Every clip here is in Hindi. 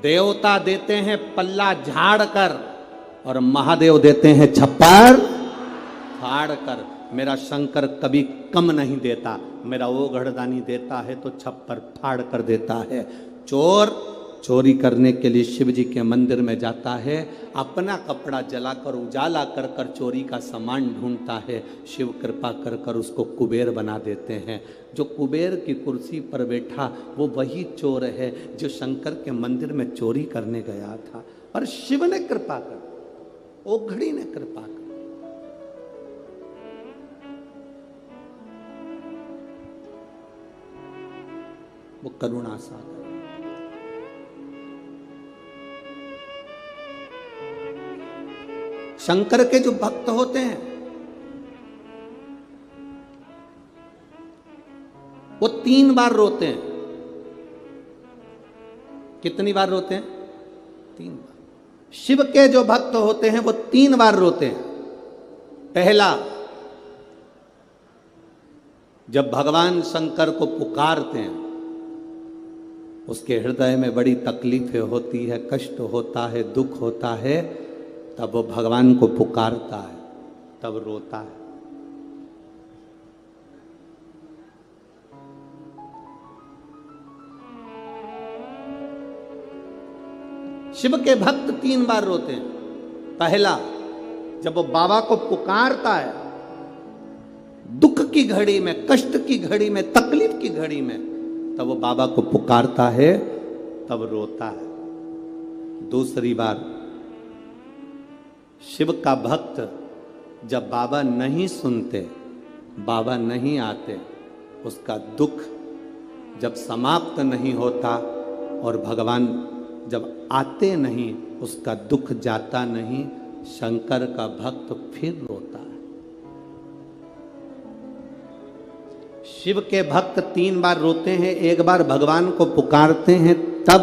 देवता देते हैं पल्ला झाड़ कर और महादेव देते हैं छप्पर फाड़ कर। मेरा शंकर कभी कम नहीं देता, मेरा वो घड़दानी देता है तो छप्पर फाड़ कर देता है। चोर चोरी करने के लिए शिव जी के मंदिर में जाता है, अपना कपड़ा जलाकर उजाला कर कर चोरी का सामान ढूंढता है। शिव कृपा कर कर उसको कुबेर बना देते हैं। जो कुबेर की कुर्सी पर बैठा वो वही चोर है जो शंकर के मंदिर में चोरी करने गया था। और शिव ने कृपा कर, ओघड़ी ने कृपा कर। वो करुणा सागर। शंकर के जो भक्त होते हैं वो 3 बार रोते हैं। कितनी बार रोते हैं? 3 बार। शिव के जो भक्त होते हैं वो 3 बार रोते हैं। पहला, जब भगवान शंकर को पुकारते हैं, उसके हृदय में बड़ी तकलीफें होती है, कष्ट होता है, दुख होता है, तब वो भगवान को पुकारता है, तब रोता है। शिव के भक्त 3 बार रोते हैं। पहला, जब वो बाबा को पुकारता है, दुख की घड़ी में, कष्ट की घड़ी में, तकलीफ की घड़ी में, तब वो बाबा को पुकारता है, तब रोता है। दूसरी बार, शिव का भक्त जब बाबा नहीं सुनते, बाबा नहीं आते, उसका दुख जब समाप्त नहीं होता और भगवान जब आते नहीं, उसका दुख जाता नहीं, शंकर का भक्त फिर रोता है। शिव के भक्त 3 बार रोते हैं। 1 बार भगवान को पुकारते हैं तब,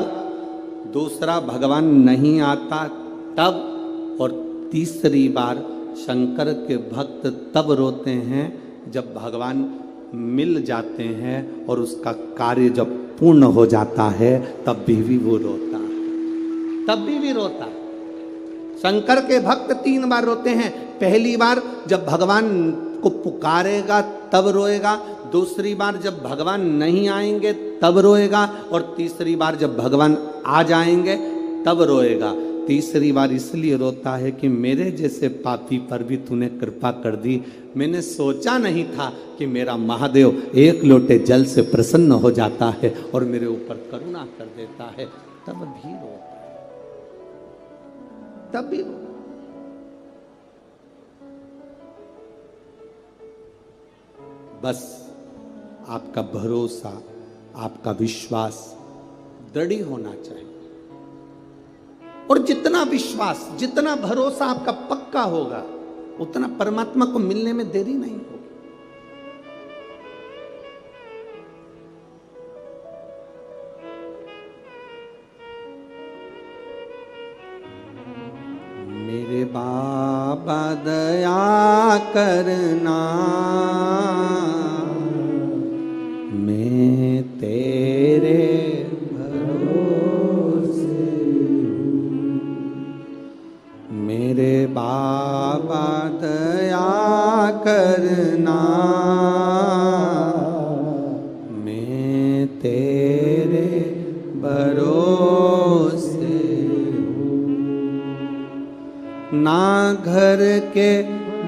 दूसरा भगवान नहीं आता तब, और तीसरी बार शंकर के भक्त तब रोते हैं जब भगवान मिल जाते हैं और उसका कार्य जब पूर्ण हो जाता है, तब भी वो रोता है, तब भी रोता है। शंकर के भक्त 3 बार रोते हैं। पहली बार जब भगवान को पुकारेगा तब रोएगा, दूसरी बार जब भगवान नहीं आएंगे तब रोएगा, और तीसरी बार जब भगवान आ जाएंगे तब रोएगा। तीसरी बार इसलिए रोता है कि मेरे जैसे पापी पर भी तूने कृपा कर दी। मैंने सोचा नहीं था कि मेरा महादेव 1 लोटे जल से प्रसन्न हो जाता है और मेरे ऊपर करुणा कर देता है, तब भी रोता है, तब भी रोता। बस आपका भरोसा, आपका विश्वास दृढ़ होना चाहिए, और जितना विश्वास, जितना भरोसा आपका पक्का होगा, उतना परमात्मा को मिलने में देरी नहीं होगी। मेरे बाबा दया करना, मैं तेरे मेरे बाबा दया करना, मैं तेरे भरोसे हूँ। ना घर के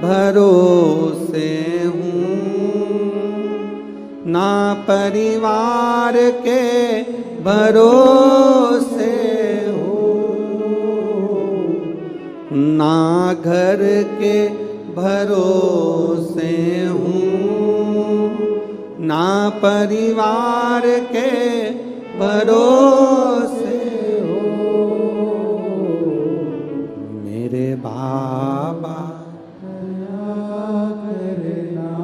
भरोसे हूँ, ना परिवार के भरोसे, ना घर के भरोसे हूँ, ना परिवार के भरोसे हूँ। मेरे बाबा करना,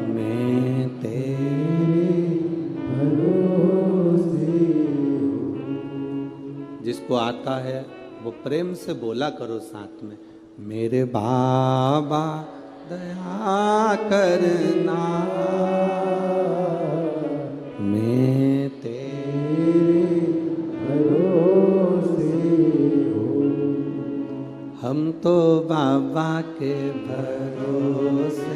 मैं तेरे भरोसे। जिसको आता है वो प्रेम से बोला करो साथ में, मेरे बाबा दया करना, मैं तेरे तो बाबा के भरोसे।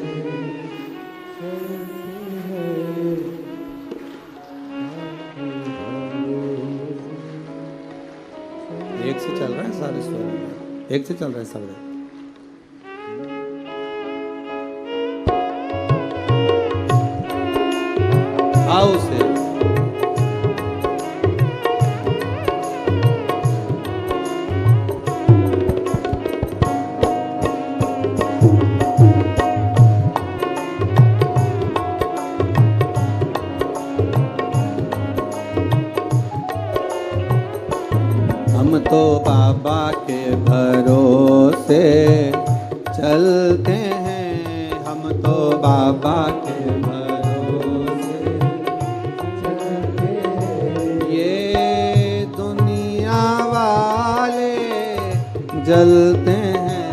एक से चल रहा है सारे स्वर, एक से चल रहा है सब। आओ से हम तो बाबा के भरोसे चलते हैं, हम तो बाबा के भरोसे चलते हैं। ये दुनिया वाले जलते हैं,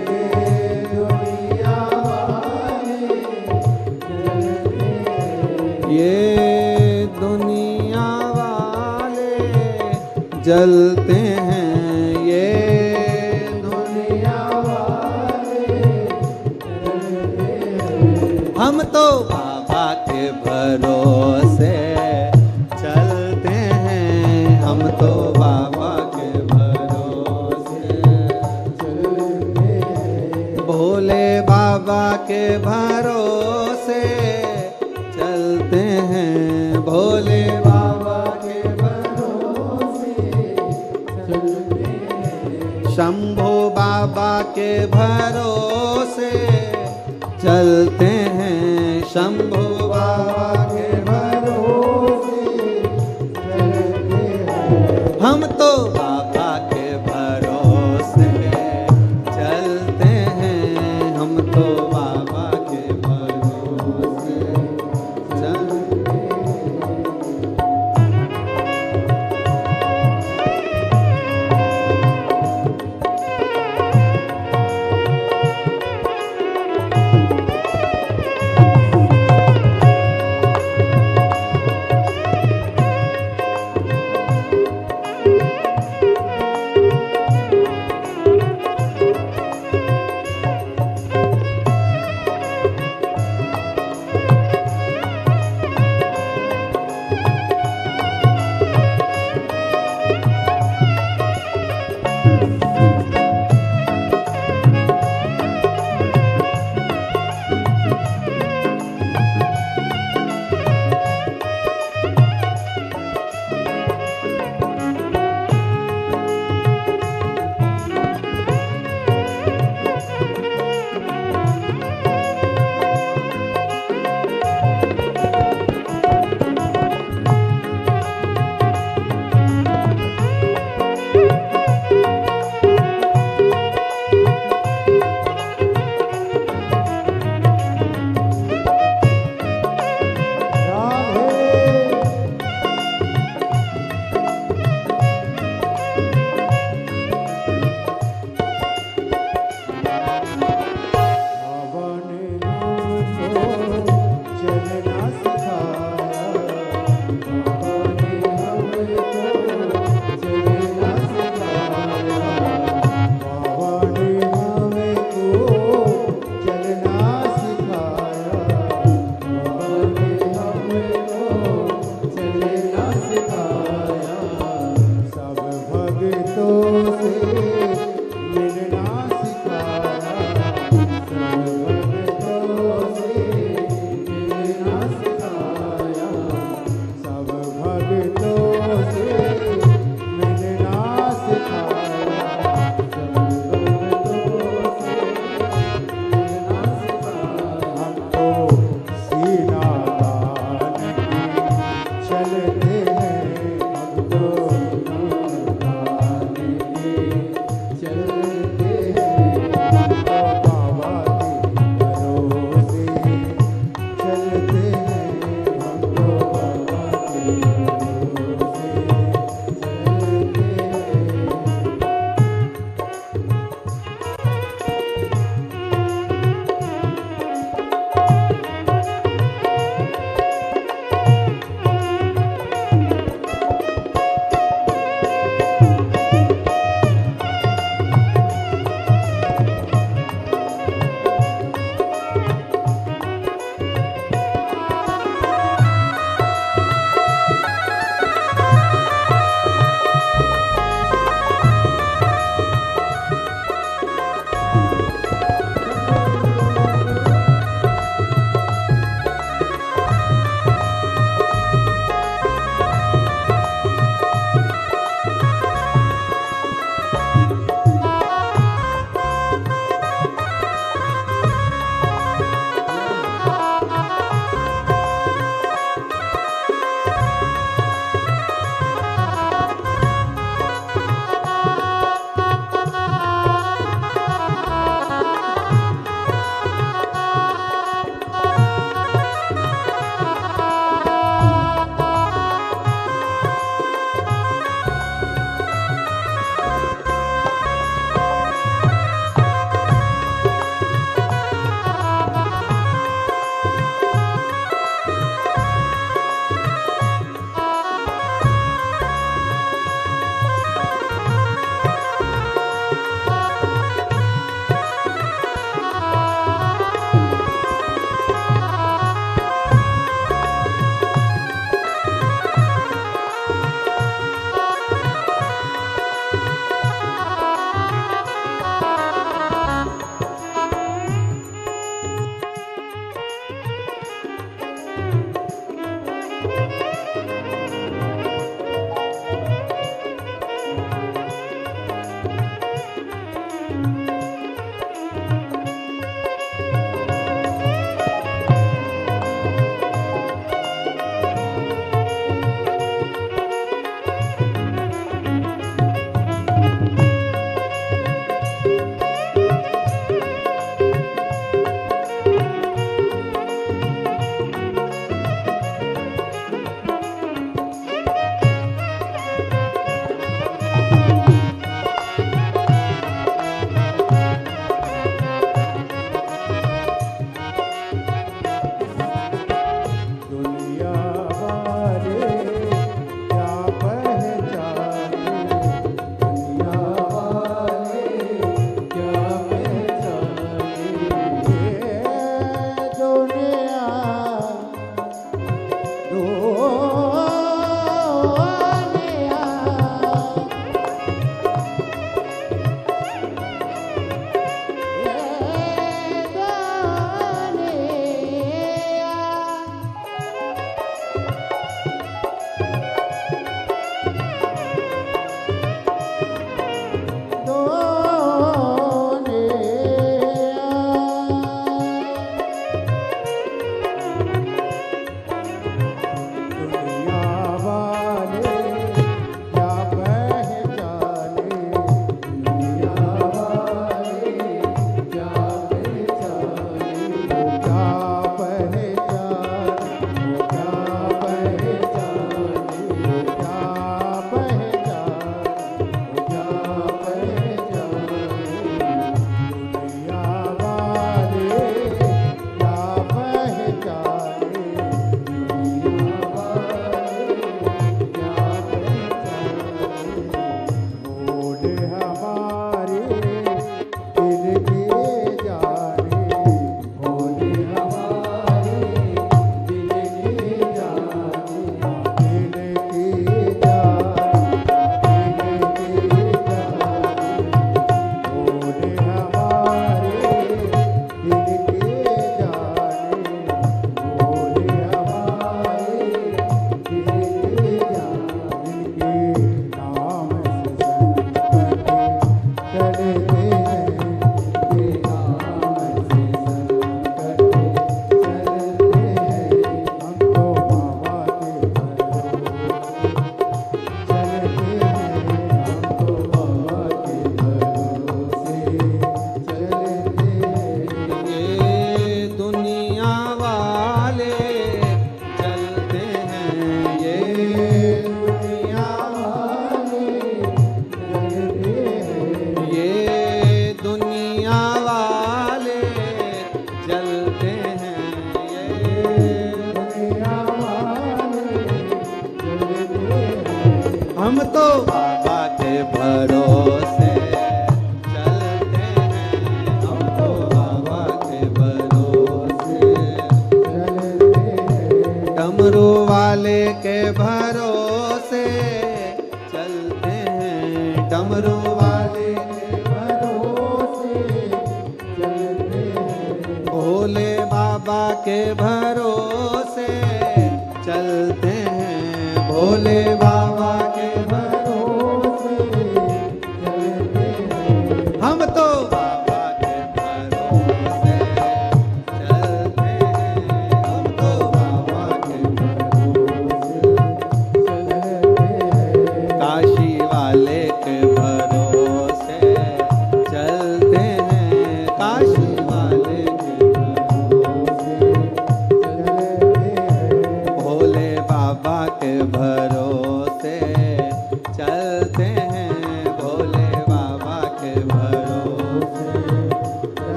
ये दुनिया वाले जलते हैं, ये दुनिया जलते हैं, ये दुनिया वाले जलते हैं। हम तो बाबा के भरोसे चलते हैं, हम तो बाबा के भरोसे चलते हैं। भोले बाबा के भरोसे चलते हैं, भोले बाबा के शंभो बाबा के भरोसे चलते हैं, शंभो बाबा के भरोसे चलते हैं। हम तो बाबा के भरोसे चलते हैं, हम तो बाबा के भरोसे चलते हैं।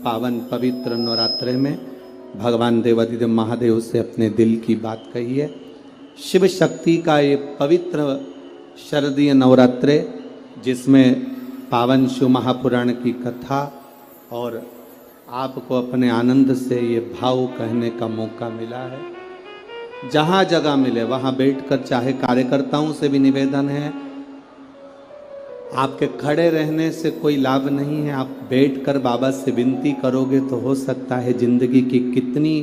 पावन पवित्र नवरात्रे में भगवान देवाधिदेव महादेव से अपने दिल की बात कही है। शिव शक्ति का ये पवित्र शरदीय नवरात्रे जिसमें पावन शिव महापुराण की कथा और आपको अपने आनंद से ये भाव कहने का मौका मिला है। जहाँ जगह मिले वहाँ बैठकर, चाहे कार्यकर्ताओं से भी निवेदन है, आपके खड़े रहने से कोई लाभ नहीं है, आप बैठकर बाबा से विनती करोगे तो हो सकता है जिंदगी की कितनी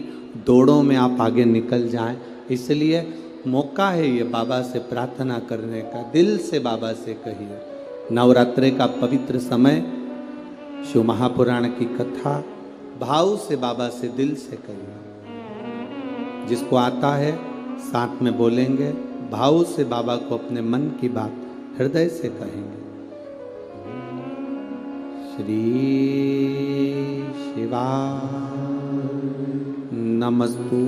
दौड़ों में आप आगे निकल जाएं। इसलिए मौका है ये बाबा से प्रार्थना करने का, दिल से बाबा से कहिए। नवरात्रे का पवित्र समय, शिव महापुराण की कथा, भाव से बाबा से दिल से कहिए। जिसको आता है साथ में बोलेंगे, भाव से बाबा को अपने मन की बात हृदय से कहेंगे। श्री शिवा नमस्तु,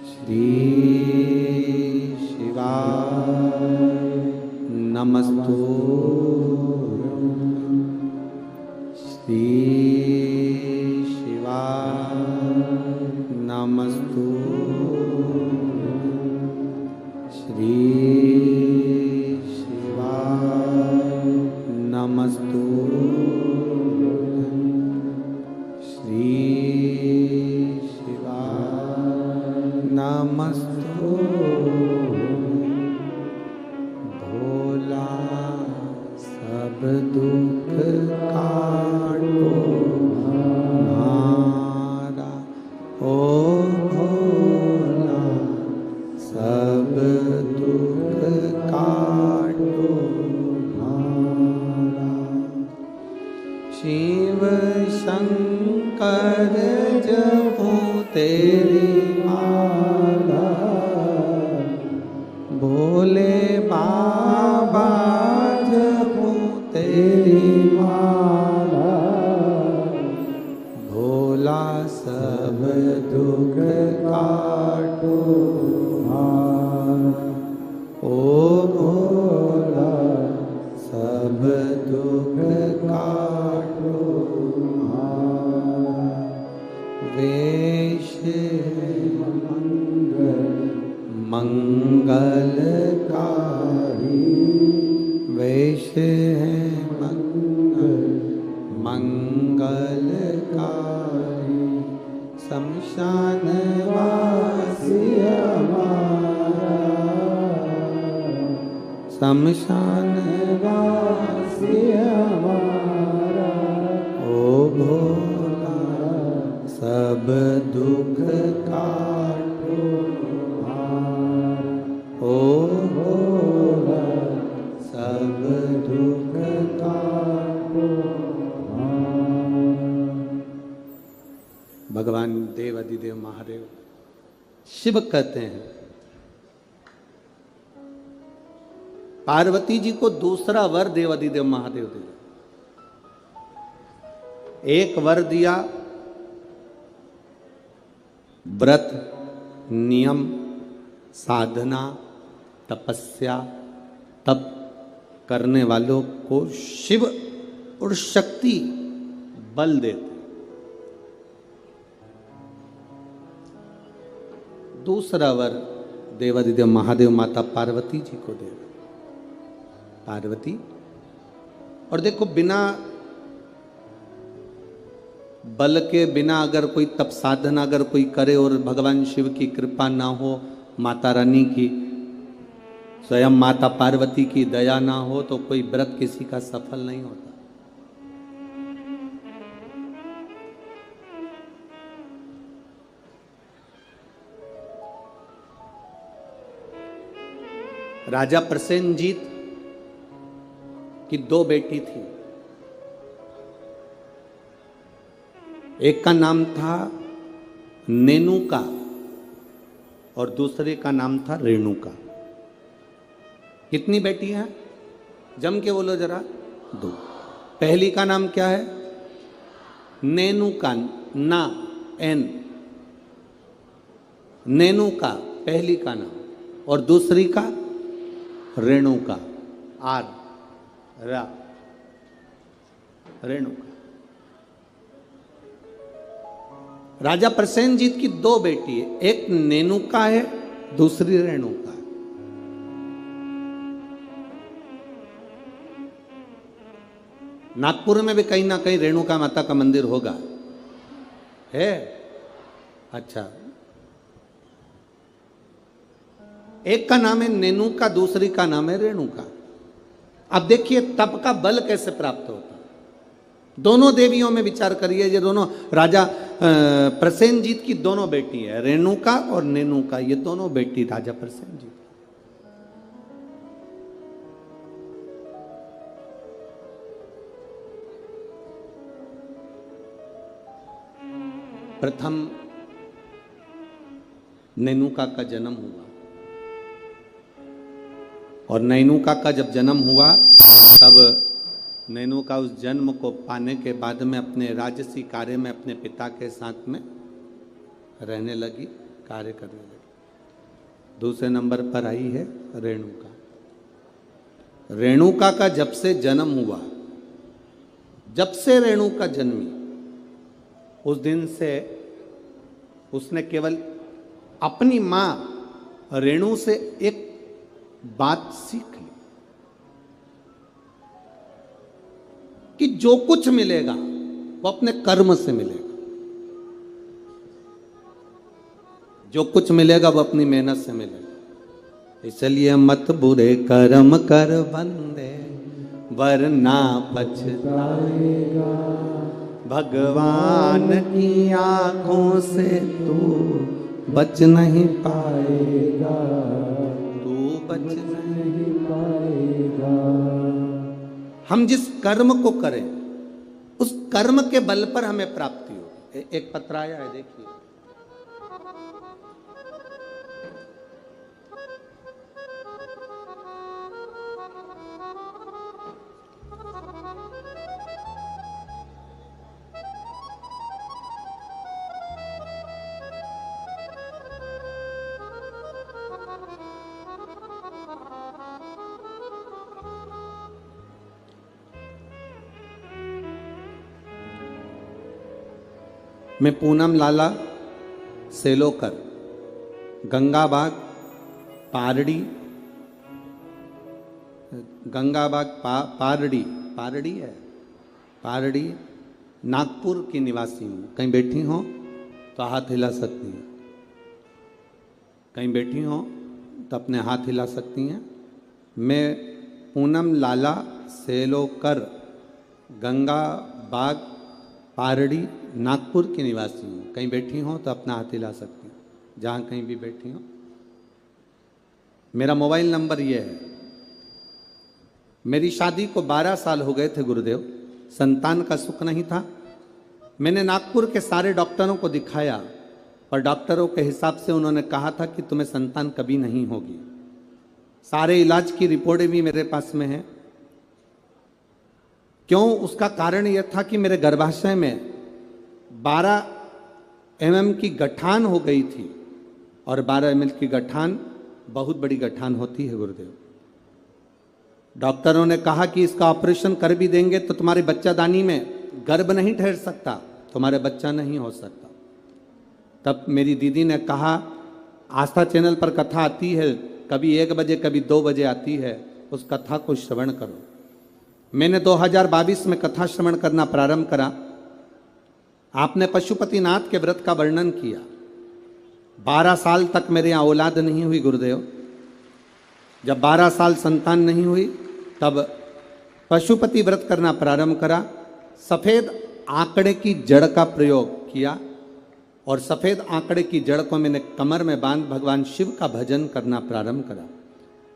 श्री शिवा नमस्तु, श्री शिवा नमस्तु, श्री दुख काटो हमारा, ओ भोला सब दुख काटो हमारा। शिव शंकर जपो तेरी माला, भोले बाबा जपो तेरी माला, भोला सब दुख काटो हमारा, ओ भोला सब दुख काटो हमारा। वेश मंगलकारी, वेश है मंगलकारी, शमशान वासी हमारा, शमशान वासी हमारा, ओ भोला सब दुख काटो हमारा, ओ भोला सब दुख काटो हमारा। भगवान देव अधिदेव महादेव शिव कहते हैं, पार्वती जी को दूसरा वर देव अधिदेव महादेव दिया। एक वर दिया व्रत, नियम, साधना, तपस्या, तप करने वालों को शिव और शक्ति बल देते। दूसरा वर देवादिदेव महादेव माता पार्वती जी को दे। पार्वती, और देखो बिना बल के, बिना अगर कोई तप साधना अगर कोई करे और भगवान शिव की कृपा ना हो, माता रानी की, स्वयं माता पार्वती की दया ना हो, तो कोई व्रत किसी का सफल नहीं होता। राजा प्रसेनजीत की दो बेटी थी। एक का नाम था नेनुका और दूसरे का नाम था रेणुका। कितनी बेटी हैं? जम के बोलो जरा। दो। पहली का नाम क्या है? नेनुका, ना एन, नेनुका पहली का नाम, और दूसरी का रेणुका, आर रा, रेणुका। राजा प्रसेनजीत की दो बेटी है, एक नेनुका है, दूसरी रेणुका। नागपुर में भी कहीं ना कहीं रेणुका माता का मंदिर होगा, है? अच्छा, एक का नाम है नेनुका, दूसरी का नाम है रेणुका। अब देखिए तप का बल कैसे प्राप्त होता है। दोनों देवियों में विचार करिए, ये दोनों राजा प्रसेनजीत की दोनों बेटी है, रेणुका और नेनुका, ये दोनों बेटी राजा प्रसेनजीत। प्रथम नेनुका का जन्म हुआ, और नेनुका का जब जन्म हुआ तब नेनुका उस जन्म को पाने के बाद में अपने राजसी कार्य में अपने पिता के साथ में रहने लगी, कार्य करने लगी। दूसरे नंबर पर आई है रेणुका। रेणुका का जब से जन्म हुआ, जब से रेणुका जन्मी, उस दिन से उसने केवल अपनी मां रेणु से एक बात सीख ली कि जो कुछ मिलेगा वो अपने कर्म से मिलेगा, जो कुछ मिलेगा वो अपनी मेहनत से मिलेगा। इसलिए मत बुरे कर्म कर बंदे, वरना पछताएगा। भगवान की आंखों से तू बच नहीं पाएगा, तू बच नहीं पाएगा। हम जिस कर्म को करें उस कर्म के बल पर हमें प्राप्ति हो। एक पत्र आया है, देखिए। मैं पूनम लाला सेलोकर, गंगाबाग पारड़ी, गंगाबाग पारड़ी है, पारड़ी नागपुर की निवासी हूँ। कहीं बैठी हो तो हाथ हिला सकती हैं, कहीं बैठी हो तो अपने हाथ हिला सकती हैं। मैं पूनम लाला सेलोकर, गंगाबाग पारड़ी नागपुर की निवासी हूँ। कहीं बैठी हो तो अपना हाथ हिला सकती हैं, जहाँ कहीं भी बैठी हो। मेरा मोबाइल नंबर ये है। मेरी शादी को 12 साल हो गए थे गुरुदेव, संतान का सुख नहीं था। मैंने नागपुर के सारे डॉक्टरों को दिखाया, पर डॉक्टरों के हिसाब से उन्होंने कहा था कि तुम्हें संतान कभी नहीं होगी। सारे इलाज की रिपोर्टें भी मेरे पास में है। क्यों? उसका कारण यह था कि मेरे गर्भाशय में 12 mm की गठान हो गई थी, और 12 mm की गठान बहुत बड़ी गठान होती है गुरुदेव। डॉक्टरों ने कहा कि इसका ऑपरेशन कर भी देंगे तो तुम्हारी बच्चादानी में गर्भ नहीं ठहर सकता, तुम्हारे बच्चा नहीं हो सकता। तब मेरी दीदी ने कहा, आस्था चैनल पर कथा आती है, कभी 1 बजे कभी 2 बजे आती है, उस कथा को श्रवण करो। मैंने 2022 में कथा श्रवण करना प्रारंभ करा। आपने पशुपतिनाथ के व्रत का वर्णन किया। 12 साल तक मेरे यहाँ औलाद नहीं हुई गुरुदेव। जब 12 साल संतान नहीं हुई तब पशुपति व्रत करना प्रारंभ करा। सफ़ेद आंकड़े की जड़ का प्रयोग किया, और सफ़ेद आंकड़े की जड़ को मैंने कमर में बांध भगवान शिव का भजन करना प्रारंभ करा।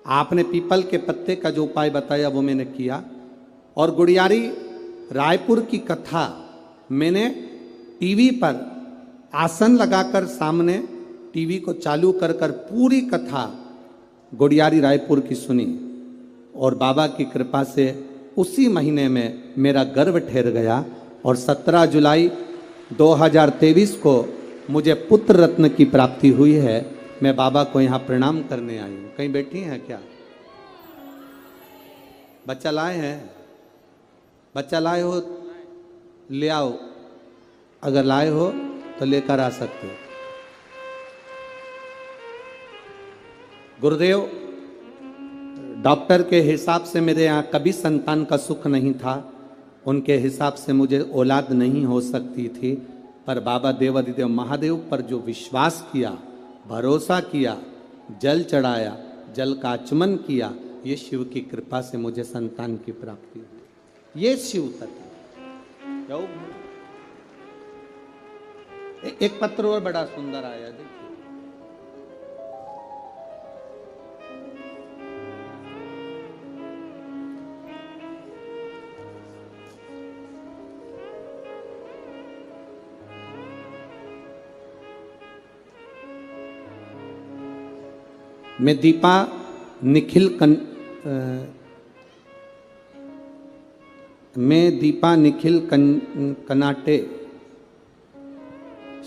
आपने पीपल के पत्ते का जो उपाय बताया वो मैंने किया, और गुड़ियारी रायपुर की कथा मैंने टीवी पर आसन लगाकर सामने टीवी को चालू कर पूरी कथा गुड़ियारी रायपुर की सुनी, और बाबा की कृपा से उसी महीने में मेरा गर्भ ठहर गया, और 17 जुलाई 2023 को मुझे पुत्र रत्न की प्राप्ति हुई है। मैं बाबा को यहाँ प्रणाम करने आई हूँ। कहीं बैठी हैं क्या? बच्चा लाए हैं? बच्चा लाए हो ले आओ, अगर लाए हो तो लेकर आ सकते हो। गुरुदेव, डॉक्टर के हिसाब से मेरे यहाँ कभी संतान का सुख नहीं था। उनके हिसाब से मुझे औलाद नहीं हो सकती थी, पर बाबा देवाधिदेव महादेव पर जो विश्वास किया, भरोसा किया, जल चढ़ाया, जल का आचमन किया, ये शिव की कृपा से मुझे संतान की प्राप्ति हुई। ये शिव तत्व। एक पत्र और बड़ा सुंदर आया, देखिए। मैं दीपा निखिल कनाटे,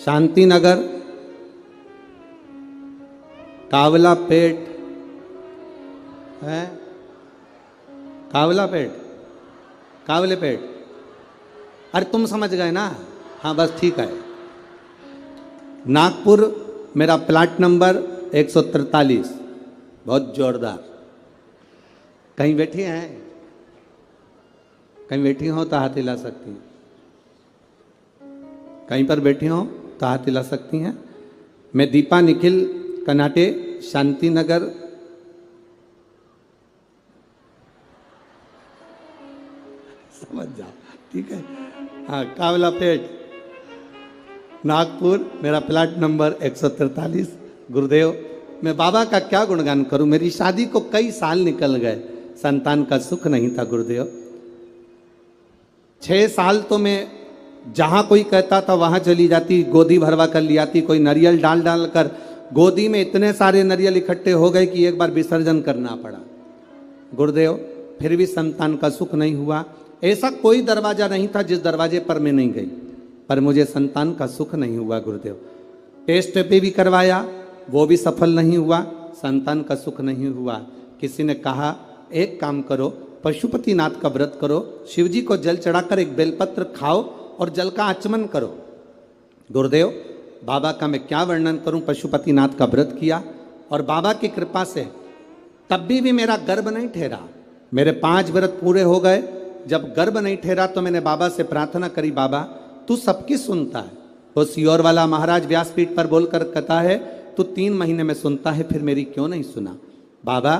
शांति नगर, कावलापेट है, कावलेपेट। अरे तुम समझ गए ना? हाँ बस ठीक है। नागपुर मेरा प्लाट नंबर 143। बहुत जोरदार। कहीं बैठी हैं? कहीं बैठी हो तो हाथ हिला सकती हैं। कहीं पर बैठी हो तो हाथ हिला सकती हैं। मैं दीपा निखिल कनाटे, शांति नगर, मत जाओ, ठीक है। हाँ, कावला पेट नागपुर, मेरा प्लाट नंबर 143। गुरुदेव, मैं बाबा का क्या गुणगान करूं, मेरी शादी को कई साल निकल गए, संतान का सुख नहीं था गुरुदेव। 6 साल तो मैं जहां कोई कहता था वहां चली जाती, गोदी भरवा कर ले आती, कोई नारियल डाल डाल कर गोदी में इतने सारे नारियल इकट्ठे हो गए कि एक बार विसर्जन करना पड़ा गुरुदेव, फिर भी संतान का सुख नहीं हुआ। ऐसा कोई दरवाजा नहीं था जिस दरवाजे पर मैं नहीं गई, पर मुझे संतान का सुख नहीं हुआ गुरुदेव। टेस्ट पे भी करवाया, वो भी सफल नहीं हुआ, संतान का सुख नहीं हुआ। किसी ने कहा एक काम करो, पशुपतिनाथ का व्रत करो, शिव जी को जल चढ़ाकर एक बेलपत्र खाओ और जल का आचमन करो। गुरुदेव, बाबा का मैं क्या वर्णन करूं, पशुपतिनाथ का व्रत किया और बाबा की कृपा से तब भी मेरा गर्भ नहीं ठहरा। मेरे 5 व्रत पूरे हो गए, जब गर्भ नहीं ठहरा तो मैंने बाबा से प्रार्थना करी, बाबा तू सबकी सुनता है। वो सियोर वाला महाराज व्यासपीठ पर बोलकर कहता है तू 3 महीने में सुनता है, फिर मेरी क्यों नहीं सुना। बाबा,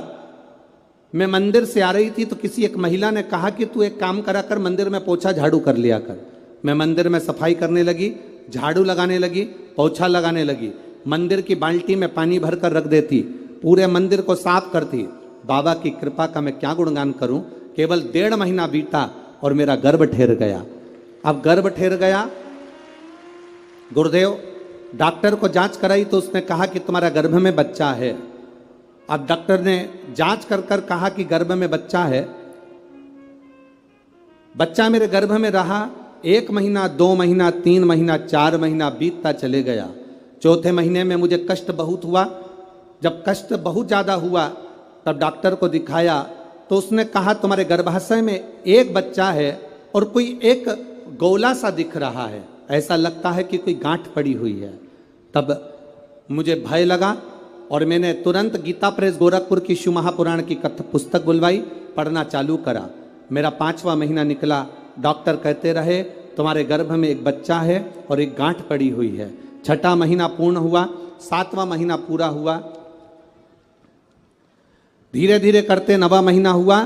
मैं मंदिर से आ रही थी तो किसी एक महिला ने कहा कि तू एक काम करा कर, मंदिर में पोछा झाड़ू कर लिया कर। मैं मंदिर में सफाई करने लगी, झाड़ू लगाने लगी, पोछा लगाने लगी, मंदिर की बाल्टी में पानी भरकर रख देती, पूरे मंदिर को साफ करती। बाबा की कृपा का मैं क्या गुणगान करूं। केवल 1.5 महीना बीता और मेरा गर्भ ठहर गया। अब गर्भ ठहर गया गुरुदेव, डॉक्टर को जांच कराई तो उसने कहा कि तुम्हारा गर्भ में बच्चा है। अब डॉक्टर ने जांच कर कर कहा कि गर्भ में बच्चा है। बच्चा मेरे गर्भ में रहा 1 महीना, 2 महीना, 3 महीना, 4 महीना बीतता चले गया। 4थे महीने में मुझे कष्ट बहुत हुआ। जब कष्ट बहुत ज़्यादा हुआ तब डॉक्टर को दिखाया तो उसने कहा तुम्हारे गर्भाशय में एक बच्चा है और कोई एक गोला सा दिख रहा है, ऐसा लगता है कि कोई गांठ पड़ी हुई है। तब मुझे भय लगा और मैंने तुरंत गीता प्रेस गोरखपुर की शिव महापुराण की पुस्तक बुलवाई, पढ़ना चालू करा। मेरा 5वां महीना निकला। डॉक्टर कहते रहे तुम्हारे गर्भ में एक बच्चा है और एक गांठ पड़ी हुई है। 6ठा महीना पूर्ण हुआ, 7वां महीना पूरा हुआ, धीरे धीरे करते 9वां महीना हुआ।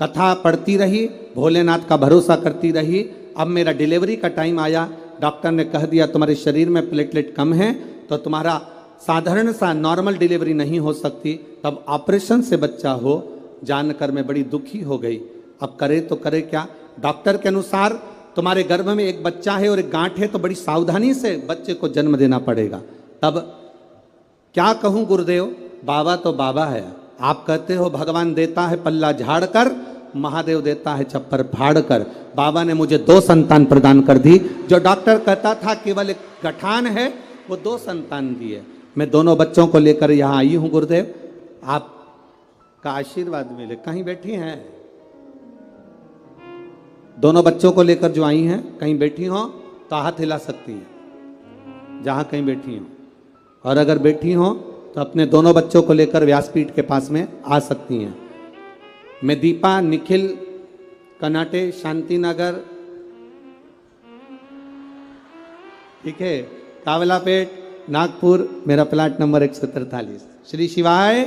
कथा पढ़ती रही, भोलेनाथ का भरोसा करती रही। अब मेरा डिलीवरी का टाइम आया। डॉक्टर ने कह दिया तुम्हारे शरीर में प्लेटलेट कम है तो तुम्हारा साधारण सा नॉर्मल डिलीवरी नहीं हो सकती, तब ऑपरेशन से बच्चा हो। जानकर मैं बड़ी दुखी हो गई। अब करे तो करे क्या। डॉक्टर के अनुसार तुम्हारे गर्भ में एक बच्चा है और एक गांठ है, तो बड़ी सावधानी से बच्चे को जन्म देना पड़ेगा। तब क्या कहूँ गुरुदेव, बाबा तो बाबा है। आप कहते हो भगवान देता है पल्ला झाड़ कर, महादेव देता है छप्पर फाड़ कर। बाबा ने मुझे 2 संतान प्रदान कर दी। जो डॉक्टर कहता था केवल एक गठान है, वो 2 संतान दिए। मैं दोनों बच्चों को लेकर यहाँ आई हूँ गुरुदेव, आपका आशीर्वाद मिले। कहीं बैठी हैं दोनों बच्चों को लेकर जो आई हैं, कहीं बैठी हो तो हाथ हिला सकती हैं जहाँ कहीं बैठी हो, और अगर बैठी हो तो अपने दोनों बच्चों को लेकर व्यासपीठ के पास में आ सकती हैं। मैं दीपा, निखिल, कनाटे, शांतिनगर, ठीक है, कावलापेट, नागपुर, मेरा प्लाट नंबर 143। श्री शिवाय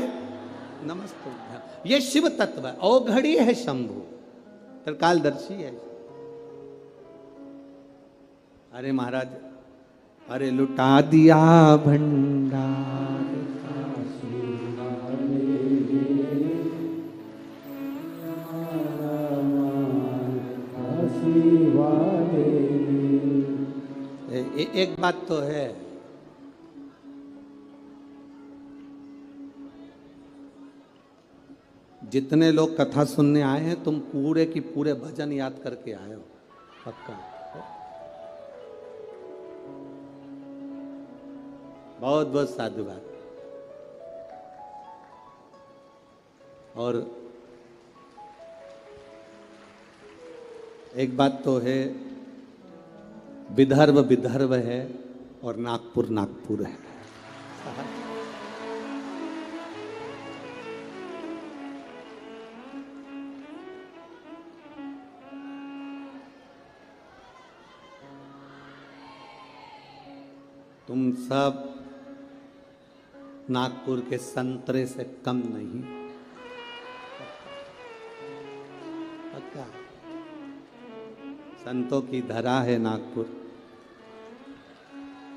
नमस्ते। ये शिव तत्व है, औघड़ी है शंभु, त्रिकालदर्शी है। अरे महाराज, अरे लुटा दिया भंडार, एक बात तो है, जितने लोग कथा सुनने आए हैं तुम पूरे की पूरे भजन याद करके आए हो, पक्का। बहुत बहुत साधुवाद। और एक बात तो है, विदर्भ विदर्भ है और नागपुर नागपुर है। तुम सब नागपुर के संतरे से कम नहीं, पक्का। संतों की धरा है नागपुर,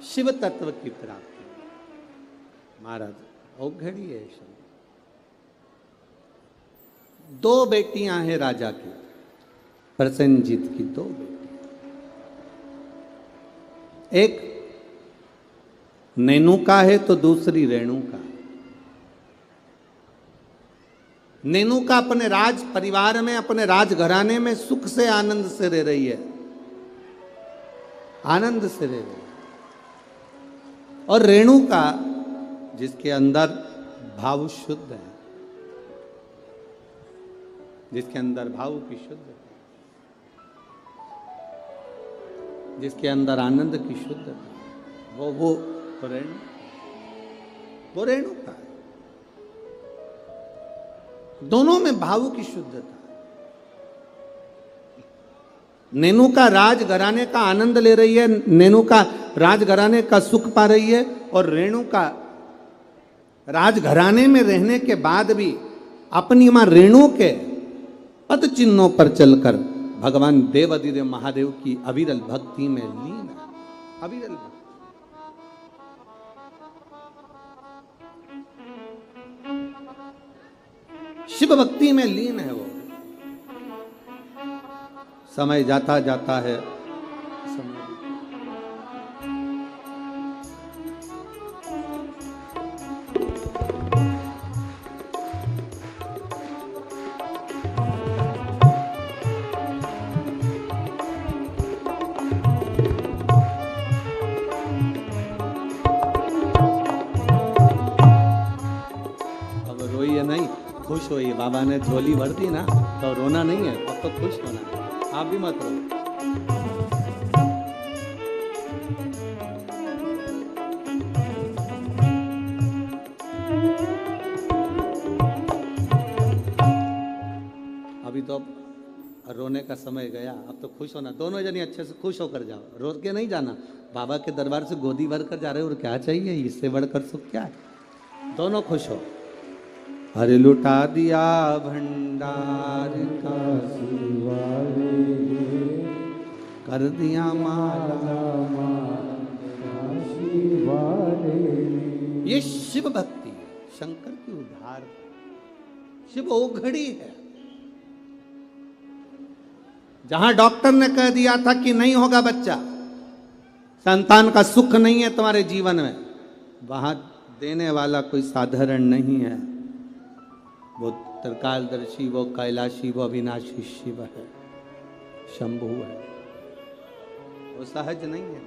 शिव तत्व की प्राप्ति। महाराज औघड़ी है शब्द। 2 बेटियां हैं राजा की, प्रसेनजीत की 2 बेटियां। एक नेनुका है तो दूसरी रेणुका। नेनुका अपने राज परिवार में, अपने राजघराने में सुख से आनंद से रह रही है, आनंद से रह रही है। और रेणुका जिसके अंदर भाव शुद्ध है, जिसके अंदर भाव की शुद्धता, जिसके अंदर आनंद की शुद्धता, वो रेणुका है। दोनों में भाव की शुद्धता। नेनुका राजघराने का आनंद ले रही है, नेनुका राजघराने का सुख पा रही है, और रेणुका राजघराने में रहने के बाद भी अपनी मां रेणु के पद चिन्हों पर चलकर भगवान देवाधिदेव महादेव की अविरल भक्ति में लीन है। अविरल भक्ति। शिव भक्ति में लीन है वो। समय जाता जाता है, अब रोइए नहीं, खुश होइए। बाबा ने झोली भर दी ना, तो रोना नहीं है, अब तो खुश होना है। आप भी मत रो। अभी तो रोने का समय गया, अब तो खुश होना। दोनों जनी अच्छे से खुश होकर जाओ, रो के नहीं जाना। बाबा के दरबार से गोदी भर कर जा रहे हो, और क्या चाहिए, इससे बढ़कर सुख क्या है। दोनों खुश हो। अरे लुटा दिया भंडार का सिवारे, कर दिया माला ये शिव भक्ति है, शंकर की उद्धार। शिव ओघड़ी है। जहां डॉक्टर ने कह दिया था कि नहीं होगा बच्चा, संतान का सुख नहीं है तुम्हारे जीवन में, वहां देने वाला कोई साधारण नहीं है। वो त्रिकालदर्शी, वो कैलाशी, वो अविनाशी शिव है, शंभु है। वो सहज नहीं है।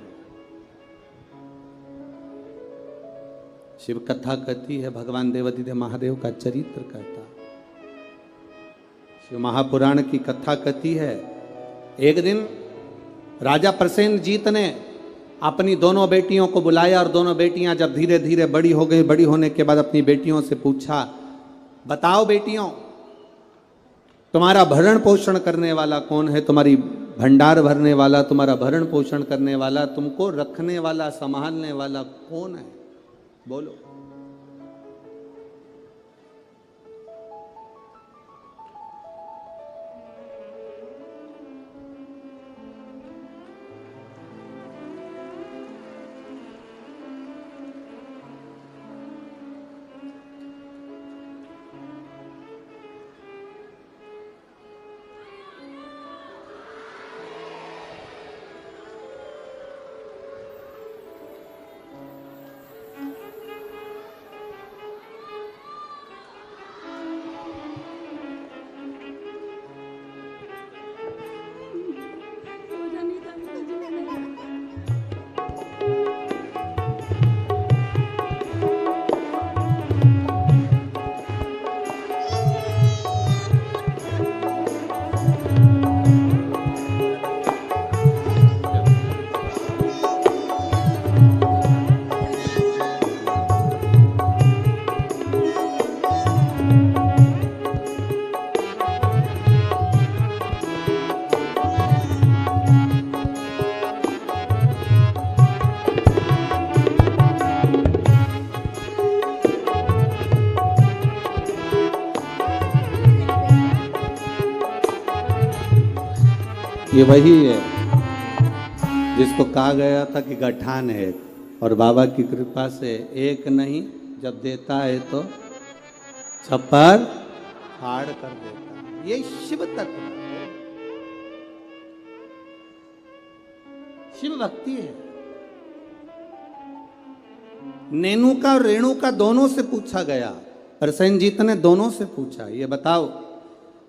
शिव कथा कहती है, भगवान देवाधिदेव महादेव का चरित्र कहता। शिव महापुराण की कथा कहती है, एक दिन राजा प्रसेनजीत ने अपनी दोनों बेटियों को बुलाया, और दोनों बेटियां जब धीरे धीरे बड़ी हो गई, बड़ी होने के बाद अपनी बेटियों से पूछा, बताओ बेटियों, तुम्हारा भरण पोषण करने वाला कौन है, तुम्हारी भंडार भरने वाला, तुम्हारा भरण पोषण करने वाला, तुमको रखने वाला, संभालने वाला कौन है, बोलो। ये वही है जिसको कहा गया था कि गठान है, और बाबा की कृपा से एक नहीं, जब देता है तो छप्पर फाड़ कर देता है। ये शिव तत्व है, शिव भक्ति है। नेनुका और रेणुका दोनों से पूछा गया, प्रसेनजीत ने दोनों से पूछा, ये बताओ।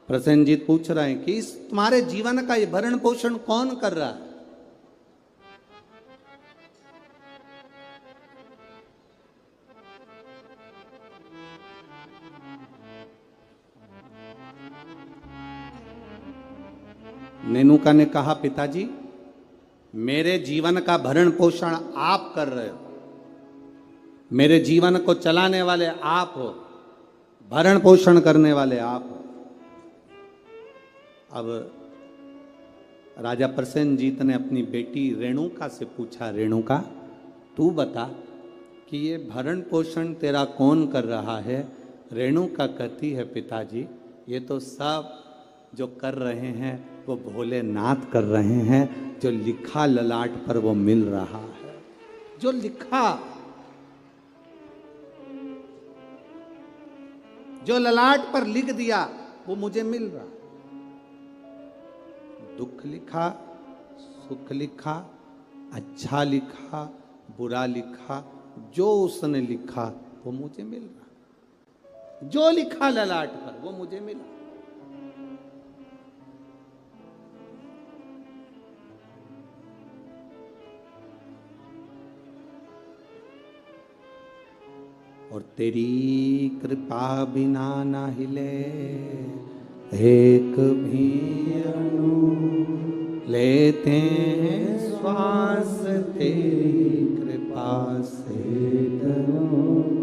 प्रसेनजीत पूछ रहे हैं कि इस तुम्हारे जीवन का ये भरण पोषण कौन कर रहा है? नेनुका ने कहा, पिताजी मेरे जीवन का भरण पोषण आप कर रहे हो, मेरे जीवन को चलाने वाले आप हो, भरण पोषण करने वाले आप हो। अब राजा प्रसेनजीत ने अपनी बेटी रेणुका से पूछा, रेणुका तू बता कि ये भरण पोषण तेरा कौन कर रहा है? रेणुका कहती है, पिताजी ये तो सब जो कर रहे हैं वो भोलेनाथ कर रहे हैं, जो लिखा ललाट पर वो मिल रहा है, जो लिखा, जो ललाट पर लिख दिया वो मुझे मिल रहा। दुख लिखा, सुख लिखा, अच्छा लिखा, बुरा लिखा, जो उसने लिखा वो मुझे मिल रहा। जो लिखा ललाट पर वो मुझे मिला। और तेरी कृपा बिना ना हिले एक भी अणु, लेते हैं श्वास तेरी कृपा से तनो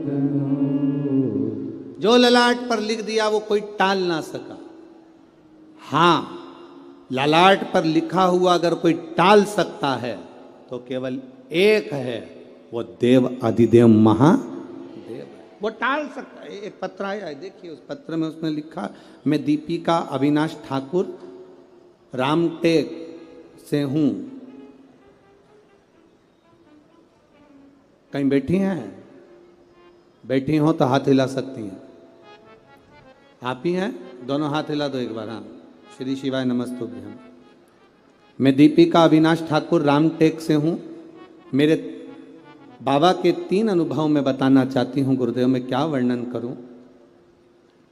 तनो। जो ललाट पर लिख दिया वो कोई टाल ना सका। हाँ, ललाट पर लिखा हुआ अगर कोई टाल सकता है तो केवल एक है, वो देव अधिदेव महादेव है, वो टाल सकता है। एक पत्र आया है, देखिए उस पत्र में उसने लिखा, मैं दीपिका अविनाश ठाकुर रामटेक से हूं। कहीं बैठी हैं? बैठी हो तो हाथ हिला सकती हैं। आप ही हैं? दोनों हाथ हिला दो एक बार। हाँ, श्री शिवाय नमस्तुभ्यम। मैं दीपिका अविनाश ठाकुर रामटेक से हूं। मेरे बाबा के 3 अनुभव मैं बताना चाहती हूँ गुरुदेव, मैं क्या वर्णन करूँ।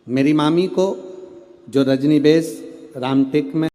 मेरी मामी को जो रजनी बेस रामटेक में